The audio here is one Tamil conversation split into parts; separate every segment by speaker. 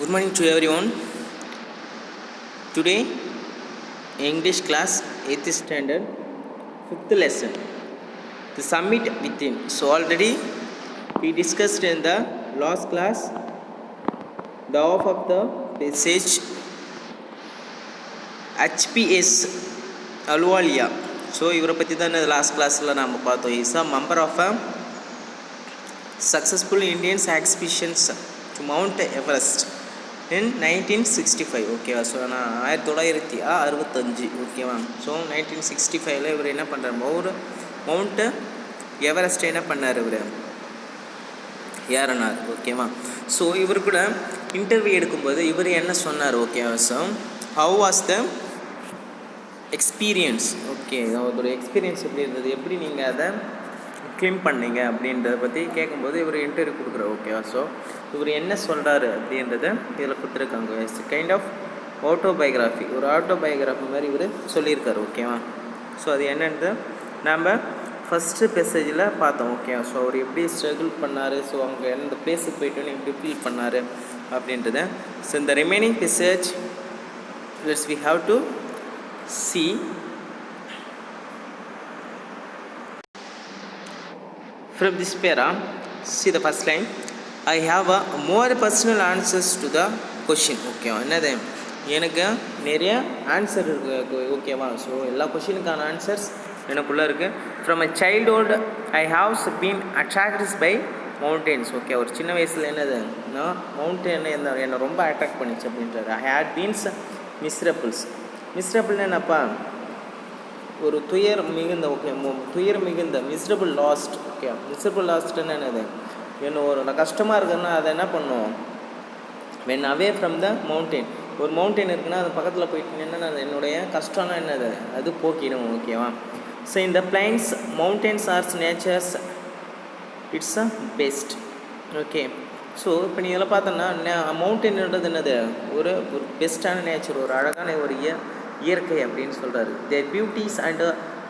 Speaker 1: Good morning to everyone. Today, English class 8th standard 5th lesson. The summit within. So already we discussed in the last class the half of the passage HPS Ahluwalia. So ಇವರ ಪತ್ತಿ ತಾನೆ ಲಾಸ್ಟ್ ಕ್ಲಾಸಲ್ಲಿ ನಾವು பார்த்தோம். He is a member of a successful Indian expeditions to Mount Everest in 1965. ஓகேவா? ஸோ நான் 1965 ஓகேவா? ஸோ 1965 இவர் என்ன பண்ணுறாரு, ஒரு மவுண்ட் எவரெஸ்ட் என்ன பண்ணார், இவர் ஏறினார். ஓகேவா? ஸோ இவர் கூட இன்டர்வியூ எடுக்கும்போது இவர் என்ன சொன்னார், ஓகேவா? So how was the experience, okay, ஒரு எக்ஸ்பீரியன்ஸ் எப்படி இருந்தது, எப்படி நீங்கள் அதை கிளைம் பண்ணீங்க அப்படின்றத பற்றி கேட்கும்போது இவர் இன்டர்வியூ கொடுக்குறாரு. ஓகேவா? ஸோ இவர் என்ன சொல்கிறாரு அப்படின்றத இதில் கொடுத்துருக்காங்க. இட்ஸ் கைண்ட் ஆஃப் ஆட்டோபயோகிராஃபி, ஒரு ஆட்டோபயோகிராஃபி மாதிரி இவர் சொல்லியிருக்காரு. ஓகேவா? ஸோ அது என்னன்றது நம்ம ஃபஸ்ட்டு மெசேஜில் பார்த்தோம். ஓகேவா? ஸோ அவர் எப்படி ஸ்ட்ரகிள் பண்ணார், ஸோ அவங்க எந்த பிளேஸுக்கு போய்ட்டு எப்படி ஃபீல் பண்ணார் அப்படின்றத. ஸோ இந்த remaining message let's we have to see. From this para, see the first line. I have a more personal answers to the question. ஓகேவா? என்னது, எனக்கு நிறைய ஆன்சர் இருக்குது. ஓகேவா? ஸோ எல்லா கொஷினுக்கான ஆன்சர்ஸ் எனக்குள்ளே இருக்குது. From a childhood I haves been attracted by mountains. Okay, ஒரு சின்ன வயசில் என்னது, நான் மவுண்டெயின் என்னை ரொம்ப அட்ராக்ட் பண்ணிச்சு அப்படின்றாரு. ஐ ஹேட் பீன்ஸ் மிஸ்ரபிள்ஸ். மிஸ்ரபிள்னு என்னப்பா, ஒரு துயர் மிகுந்த. ஓகே, துயர் மிகுந்த, மிஸ்ரபிள் லாஸ்ட். ஓகே, மிஸ்ரபிள் லாஸ்ட்னு என்னது, என்ன ஒரு கஷ்டமாக இருக்குதுன்னா அதை என்ன பண்ணும், when away from the mountain. ஒரு மவுண்டெயின் இருக்குன்னா அது பக்கத்தில் போயிட்டு என்னென்ன என்னுடைய கஷ்டம்னா என்னது, அது போக்கிடும். ஓகேவா? ஸோ இந்த plains mountains ares natures it's a best. Okay, so இப்போ நீ இதில் பார்த்தோன்னா மவுண்டெயின்ன்றது என்னது, ஒரு பெஸ்ட்டான நேச்சர், ஒரு அழகான ஒரு இயற்கை அப்படின்னு சொல்கிறாரு. Their beauties and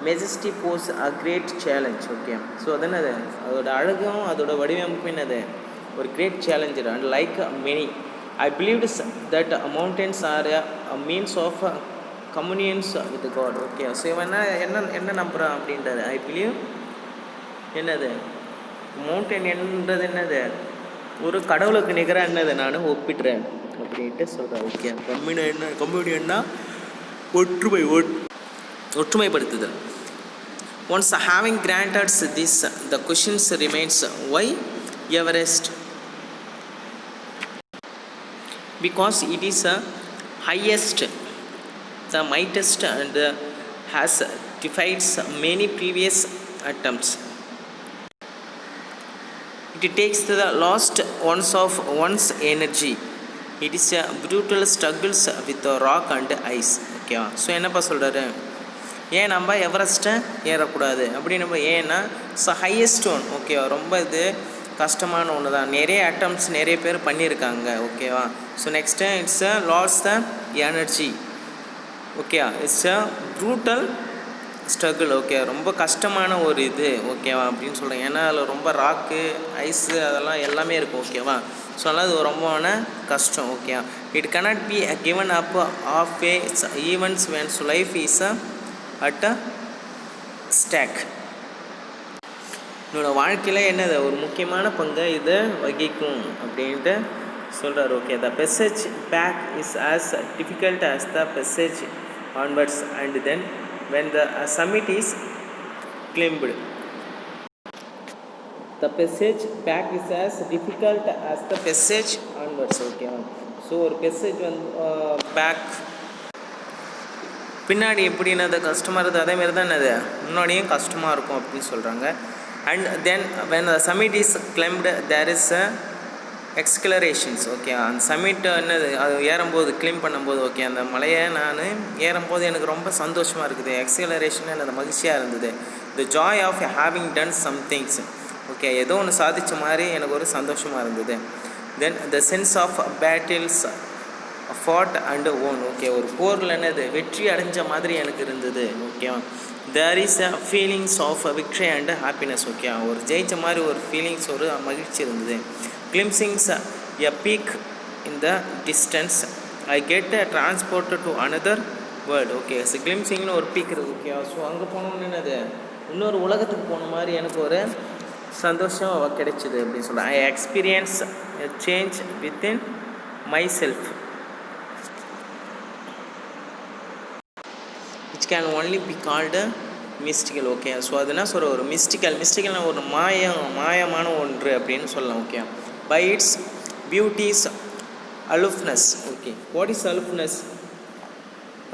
Speaker 1: majesty pose a great challenge. Okay, so அது என்னது, அதோட அழகும் அதோட வடிவமைப்பு என்னது, ஒரு great challenger. And like many I believed that mountains are a means of communions with God. Okay, so இவன் என்ன நம்புகிறான் அப்படின்றது, ஐ பிலீவ் என்னது, மவுண்டெயின் என்றது என்னது, ஒரு கடவுளுக்கு நிகராக என்னது நான் ஒப்பிடுறேன் அப்படின்ட்டு சொல்கிறேன். ஓகே, கம்யூனியன்னா ஒற்றுமைப்படுத்துதல். Once having granted this the questions remains why Everest, because it is a highest, the mightiest and has defied many previous attempts. It takes the last ounce of one's energy. It is a brutal struggles with the rock and ice. ஓகேவா? ஸோ என்னப்பா சொல்கிறாரு, ஏன் நம்ம எவரெஸ்ட்டை ஏறக்கூடாது அப்படின்னு, ஏன்னா ஸோ ஹையஸ்ட் ஒன். ஓகேவா? ரொம்ப இது கஷ்டமான ஒன்று தான், நிறைய அட்டம்ப்ட்ஸ் நிறைய பேர் பண்ணியிருக்காங்க. ஓகேவா? So next it's a loss the energy. ஓகேவா? It's a brutal struggle. Okay, ரொம்ப கஷ்டமான ஒரு இது. ஓகேவா? அப்படின்னு சொல்கிறேன். ஏன்னா அதில் ரொம்ப ராக்கு, ஐஸு, அதெல்லாம் எல்லாமே இருக்கும். ஓகேவா? ஸோ அதனால் அது ரொம்பமான கஷ்டம். ஓகேவா? It cannot be given up of a events whens life is at a stake. என்னோடய வாழ்க்கையில் என்னது, ஒரு முக்கியமான பங்கை இதை வகிக்கும் அப்படின்ட்டு சொல்கிறார். Okay, the passage back is as difficult as the passage onwards and then when the summit is climbed. The passage back is as difficult as the passage onwards. Okay, so ஒரு passage வந்து பேக் பின்னாடி எப்படின்னா அது கஷ்டமாக இருக்குது, அதேமாரி தான் அது முன்னாடியும் கஷ்டமாக இருக்கும் அப்படின்னு சொல்கிறாங்க. And then when the summit is climbed there is a exhilarations. Okay, அந்த சம்மிட் என்னது, அது ஏறும்போது கிளைம் பண்ணும்போது, ஓகே, அந்த மலையை நான் ஏறும்போது எனக்கு ரொம்ப சந்தோஷமாக இருக்குது. எக்ஸ்கிலரேஷன் எனக்கு மகிழ்ச்சியாக இருந்தது. The joy of having done some things. Okay, ஏதோ ஒன்று சாதித்த மாதிரி எனக்கு ஒரு சந்தோஷமாக இருந்தது. Then the sense of battles fought and won. Okay, ஒரு போரில் என்னது வெற்றி அடைஞ்ச மாதிரி எனக்கு இருந்தது. ஓகேவா? There is a feelings of victory and happiness. Okay, ஒரு ஜெயித்த மாதிரி ஒரு ஃபீலிங்ஸ், ஒரு மகிழ்ச்சி இருந்தது. Glimpsings a peak in the distance I get transported to another world. Okay கிளிம்சிங்னு ஒரு பீக் இருக்குது. ஓகே ஸோ அங்கே போனோன்னு என்னது இன்னொரு உலகத்துக்கு போன மாதிரி எனக்கு ஒரு சந்தோஷம் கிடைச்சிது அப்படின்னு சொல்கிறேன். I experience change within myself which can only be called mystical. Okay so அதுனா சொல்கிற ஒரு மிஸ்டிக்கல்னா ஒரு மாயமான ஒன்று அப்படின்னு சொல்லலாம். Okay by its beauties aloofness. Okay what is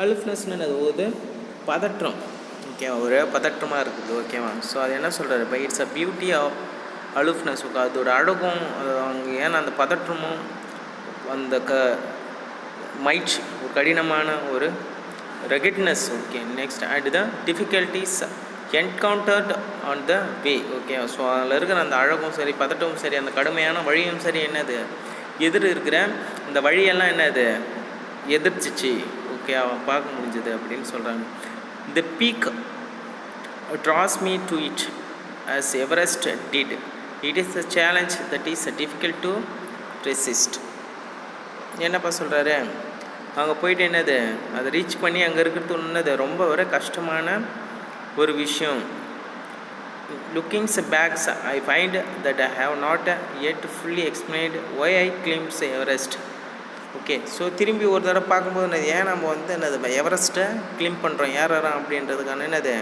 Speaker 1: அலுஃப்னஸ்னு அது ஒரு பதற்றம். ஓகே ஒரு பதற்றமாக இருக்குது. ஓகேவா ஸோ அது என்ன சொல்கிறாரு by it's a beauty of aloofness. Okay அதோட அழகும் அங்கே ஏன்னா அந்த பதற்றமும் அந்த மயிற்சி ஒரு கடினமான ஒரு ruggedness. Okay next and the difficulties encountered on the way. Okay so அதில் இருக்கிற அந்த அழகும் சரி பதட்டமும் சரி அந்த கடுமையான வழியும் சரி என்னது இருக்கிற அந்த வழியெல்லாம் என்னது எதிர்ச்சிச்சு. ஓகே அவன் பார்க்க முடிஞ்சது அப்படின்னு சொல்கிறாங்க. The peak Dras me to it as Everest did. It is a challenge that is difficult to resist. என்னப்பா சொல்கிறாரு அங்கே போயிட்டு என்னது அதை ரீச் பண்ணி அங்கே இருக்கிறது ஒன்றுது ரொம்ப ஒரு கஷ்டமான ஒரு விஷயம். Lookings backs I find that I have not yet fully explained why I climbed Everest. Okay so திரும்பி ஒரு தடவை பார்க்கும்போது என்னது ஏன் நம்ம வந்து என்னது எவரெஸ்ட்டை கிளைம் பண்ணுறோம் யார் அப்படின்றதுக்கான என்னது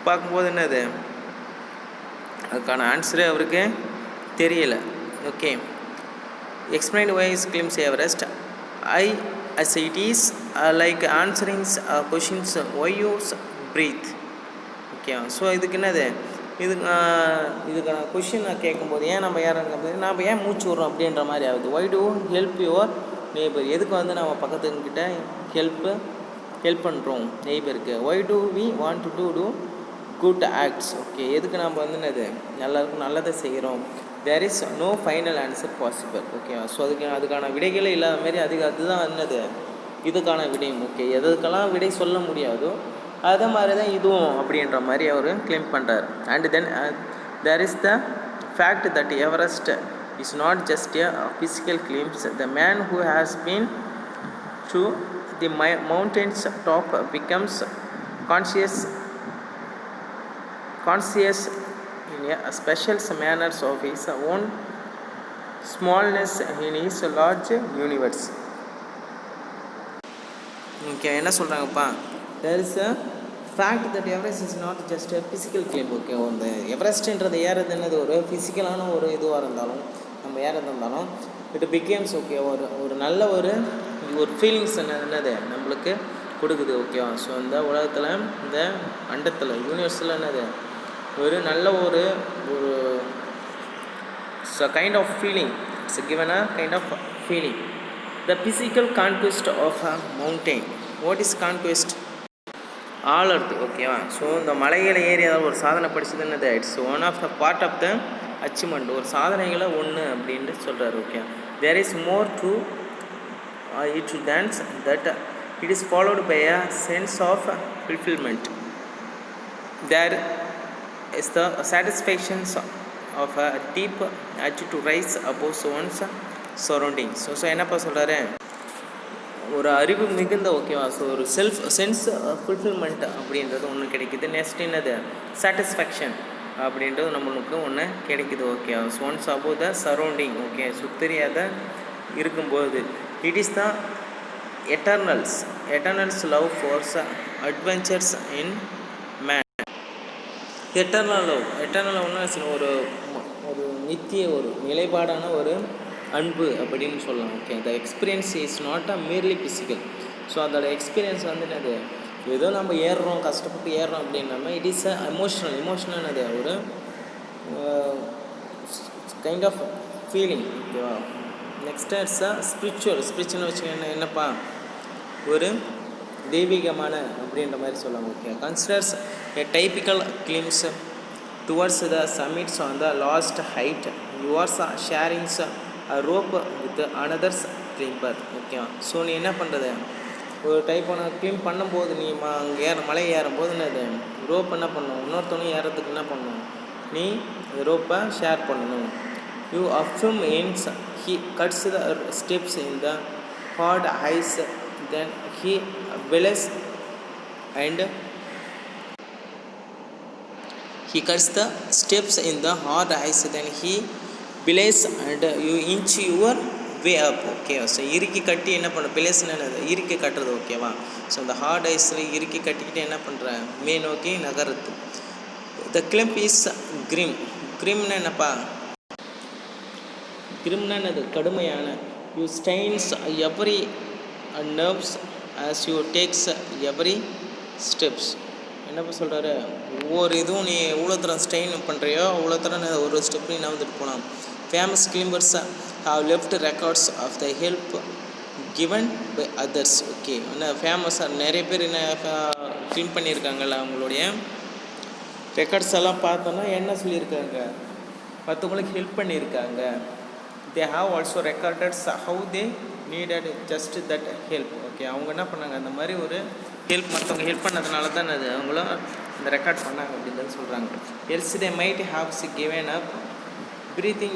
Speaker 1: பார்க்கும்போது என்னது அதுக்கான ஆன்சரே அவருக்கு தெரியலை. Okay explain why I climbed Everest. As it is like answering questions why you breathe. Okay so இதுக்கு என்னது இதுக்கான கொஷின் நான் கேட்கும்போது ஏன் நம்ம நாம் ஏன் மூச்சு விட்றோம் அப்படின்ற மாதிரி ஆகுது. why do help your neighbour. எதுக்கு வந்து நம்ம பக்கத்துக்கிட்ட ஹெல்ப் பண்ணுறோம் நெய்பருக்கு. why do we want to do good acts. Okay எதுக்கு நம்ம வந்து என்னது நல்லதை செய்கிறோம். there is no final answer possible. Okay so அதுக்கான விடைகளே இல்லாத மாரி அதுதான் என்னது இதுக்கான விடையும். ஓகே எதுக்கெல்லாம் விடை சொல்ல முடியாதோ அதே மாதிரி தான் இதுவும் அப்படின்ற மாதிரி அவர் கிளைம் பண்ணுறார். And then there is the fact that Everest is not just a physical claims. The man who has been to the mountain's top becomes conscious in a special manner of his own smallness in his large universe. Okay என்ன சொல்கிறாங்கப்பா there is a fact that Everest is not just a physical climb. Okay அந்த எவரெஸ்ட்ன்றது ஏறது என்னது ஒரு ஃபிசிக்கலான ஒரு இதுவாக இருந்தாலும் நம்ம ஏறது இருந்தாலும் இட் பிகேம்ஸ் ஓகே ஒரு நல்ல ஒரு ஃபீலிங்ஸ் என்னது நம்மளுக்கு கொடுக்குது. ஓகேவா ஸோ இந்த உலகத்தில் இந்த அண்டத்தில் யூனிவர்ஸில் என்னது ஒரு நல்ல ஒரு kind of feeling. It's given a kind of feeling. The physical conquest of a mountain. What is conquest? ஆளறது. ஓகேவா ஸோ இந்த மலைகளை ஏறி ஏதாவது ஒரு சாதனை படிச்சது என்னது it's one of the part of the achievement. ஒரு சாதனைகளை ஒன்று அப்படின்ட்டு சொல்கிறார். Okay there is more to it than that it is followed by a sense of fulfilment. There is the satisfaction of a deep urge to rise above one's surroundings. So என்னப்பா சொல்கிறாரு ஒரு அறிவு மிகுந்த ஓகேவா ஸோ ஒரு சென்ஸ் ஃபுல்ஃபில்மெண்ட் அப்படின்றது ஒன்று கிடைக்குது. நெக்ஸ்ட் என்னது சாட்டிஸ்ஃபேக்ஷன் அப்படின்றது நம்மளுக்கு ஒன்று கிடைக்குது. Okay so once above the surrounding. Okay சுத்தறியாத இருக்கும்போது it is the eternals love for adventures in man. Eternal லவ்னா ஒரு நித்திய ஒரு நிலைப்பாடான ஒரு அன்பு அப்படின்னு சொல்லலாம். Okay the experience is not a merely physical. So அதோட எக்ஸ்பீரியன்ஸ் வந்து என்னது ஏதோ நம்ம ஏறுறோம் கஷ்டப்பட்டு ஏறுறோம் அப்படின்னாம இட் இஸ் அ எமோஷனல் என்னது ஒரு கைண்ட் ஆஃப் ஃபீலிங். ஓகேவா நெக்ஸ்ட்டு இட்ஸ் அ ஸ்பிரிச்சுவல் வச்சுக்கோங்க என்னப்பா ஒரு தெய்வீகமான அப்படின்ற மாதிரி சொல்லலாம். Okay considers a typical climbs towards the summits on the last height yours sharings rope with anothers climber. ஓகேவா ஸோ நீ என்ன பண்ணுறது ஒரு டைப்பான கிளிம் பண்ணும்போது நீ அங்கே மலை ஏறும்போது என்னது ரோப் என்ன பண்ணணும் இன்னொருத்தவங்க ஏறத்துக்கு என்ன பண்ணணும் நீ ரோப்பை ஷேர் பண்ணணும். You affirm ends, he cuts the steps in the hard ice, then he wills and he cuts the steps in the hard ice, then he place and you inch your way up. Okay, so இறுக்கி கட்டி என்ன பண்ண, பிளேஸ்னு இறுக்கி கட்டுறது. ஓகேவா? ஸோ அந்த ஹார்ட் ஐஸில் இறுக்கி கட்டிக்கிட்டு என்ன பண்ணுற, மே நோக்கி நகருது. த கிளம்ப் இஸ் கிரிம். கிரிம்னா என்னப்பா, கிரிம்னா என்னது, கடுமையான. You strains every nerves as you takes every steps. என்னப்பா சொல்கிறாரு, ஒவ்வொரு இதுவும் நீ எவ்வளோ தரம் ஸ்டெயின் பண்ணுறியோ அவ்வளோ தரம் ஒரு ஸ்டெப் நீ வந்துட்டு போகலாம். Famous climbers have left records of the help given by others. Okay, என்ன ஃபேமஸாக நிறைய பேர் என்ன க்ளீன் பண்ணியிருக்காங்கல்ல, அவங்களுடைய ரெக்கார்ட்ஸ் எல்லாம் பார்த்தோன்னா என்ன சொல்லியிருக்காங்க, மற்றவங்களுக்கு ஹெல்ப் பண்ணியிருக்காங்க. They have also recorded how they needed just that help. Okay, அவங்க என்ன பண்ணாங்க, அந்த மாதிரி ஒரு ஹெல்ப் மற்றவங்க ஹெல்ப் பண்ணதுனால தான் அது அவங்களும் இந்த ரெக்கார்ட் பண்ணாங்க அப்படின்னு சொல்கிறாங்க. Else they might ஹாவ்ஸ் given up breathing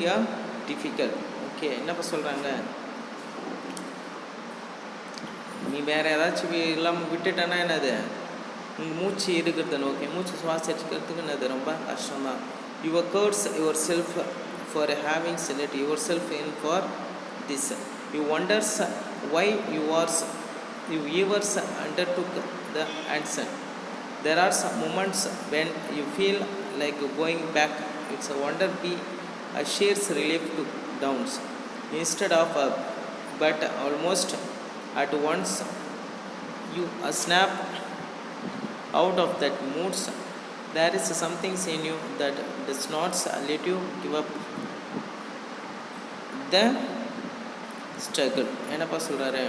Speaker 1: difficult. Okay, என்னப்பா சொல்கிறாங்க, நீ வேறு ஏதாச்சும் இல்லாமல் விட்டுட்டேன்னா என்னது, உங்கள் மூச்சு இருக்கிறது. ஓகே, மூச்சு சுவாசிக்கிறதுக்கு என்னது ரொம்ப கஷ்டம்தான். Your curse yourself for having select yourself in for this. You wonders why you ever undertook the answer. There are some moments when you feel like going back. It's a wonder be a sheer relief to downs instead of up, but almost at once you snap out of that mood. There is something in you that does not let you give up the struggle. என்னப்பா சொல்கிறாரு,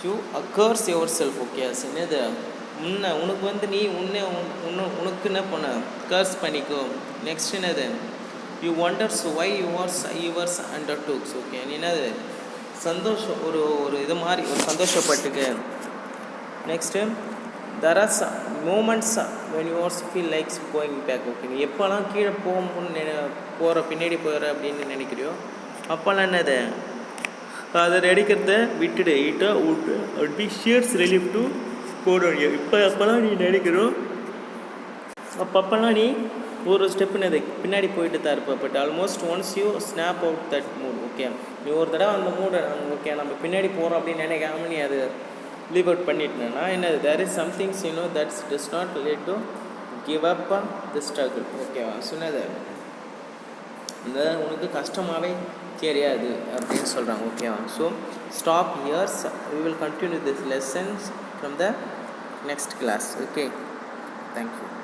Speaker 1: you occurs your self. Okay, என்னது, உனக்கு நீ உனக்கு என்ன பண்ண, கர்ஸ் பண்ணிக்கோ. நெக்ஸ்ட் என்னது, you wonders why yours undertook. ஓகே, நீ என்னது சந்தோஷம், ஒரு இது மாதிரி ஒரு சந்தோஷப்பட்டுக்கு. Next there are moments when yours feel likes going back. Okay, நீ எப்போல்லாம் கீழே போகிற பின்னாடி போகிற அப்படின்னு நினைக்கிறியோ அப்போல்லாம் என்னது, அதை நினைக்கிறத விட்டுடு, விட்டு பி ஷியர்ஸ் ரிலீஃப் டு போடுறியோ. அப்போல்லாம் நீ நினைக்கிறோம், அப்போல்லாம் நீ ஒரு ஸ்டெப்புன்னு பின்னாடி போயிட்டு தான் இருப்ப. But almost once you snap out that mood. Okay, நீ ஒரு தடவை அந்த மூடை ஓகே நம்ம பின்னாடி போகிறோம் அப்படின்னு நினைக்காம நீ அது லீவ் அவுட் பண்ணிட்டேன்னா என்னது, there is somethings that's does not let to give up the struggle. ஓகேவா? சொன்னது இந்த உனக்கு கஷ்டமாகவே தெரியாது அப்படின்னு சொல்கிறாங்க. ஓகேவா? So stop here's, we will continue this lessons from the next class. Okay, thank you.